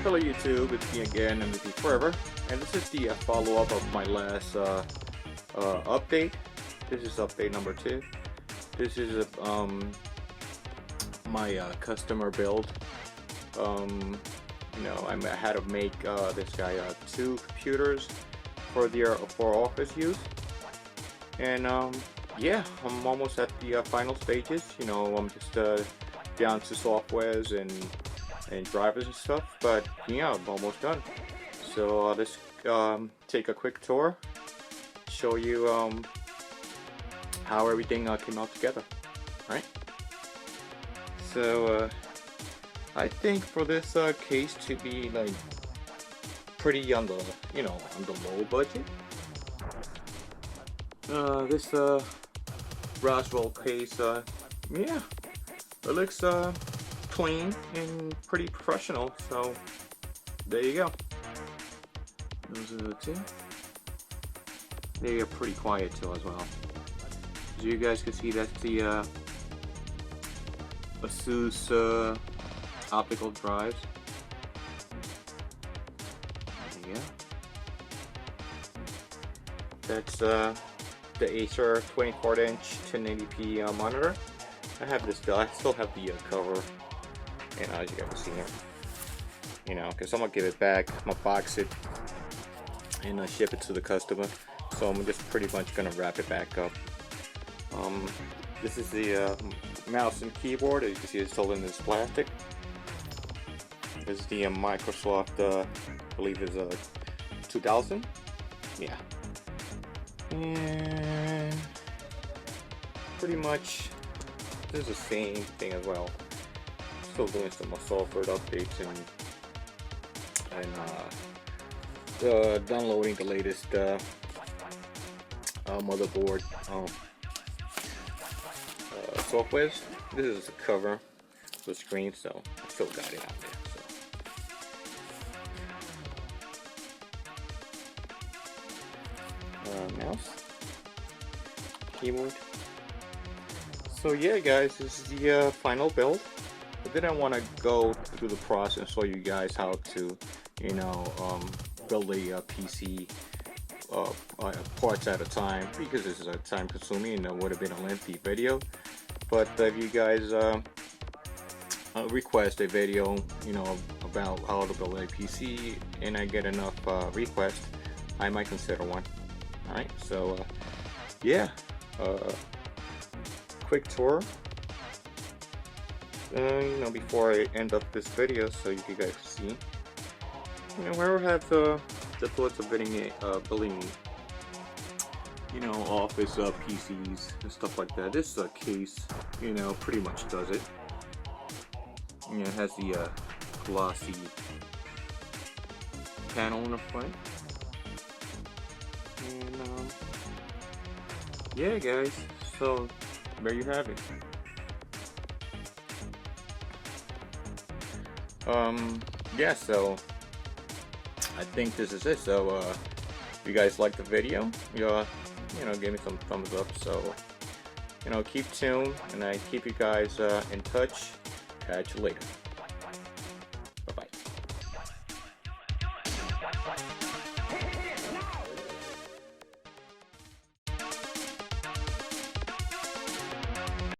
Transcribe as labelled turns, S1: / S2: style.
S1: Hello YouTube, it's me again, MVP Forever, and this is the follow-up of my last update. This is update number 2. This is my customer build. I had to make this guy 2 computers for office use, and yeah, I'm almost at the final stages. I'm just down to softwares and drivers and stuff, but yeah, I'm almost done. So I'll just take a quick tour, show you how everything came out together. Right? So I think for this case to be like pretty on the on the low budget, this Roswell case, yeah, it looks clean and pretty professional. So there you go. Those are the 2. They are pretty quiet too as well. As you guys can see, that's the ASUS optical drives. There you go. That's the Acer 24-inch 1080p monitor. I have this still. I still have the cover. And as you guys can see here, because I'm gonna give it back, I'm gonna box it and ship it to the customer. So I'm just pretty much gonna wrap it back up. This is the mouse and keyboard. As you can see, it's still in this plastic. This is the Microsoft, I believe is 2000. Yeah, and pretty much this is the same thing as well. Still doing some software updates and downloading the latest motherboard softwares. This is the cover, the screen, so I still got it out there. So mouse, keyboard. So yeah, guys, this is the final build. I didn't want to go through the process and show you guys how to, build a PC parts at a time, because this is a time consuming and it would have been a lengthy video. But if you guys request a video, about how to build a PC, and I get enough requests, I might consider one. Alright, so yeah, quick tour. Before I end up this video, so you guys see, where I have the thoughts of building office PCs and stuff like that. This case, pretty much does it. It has the glossy panel in the front, and yeah, guys. So there you have it. Yeah, so I think this is it. So if you guys like the video, give me some thumbs up. So keep tuned, and I keep you guys in touch. Catch you later.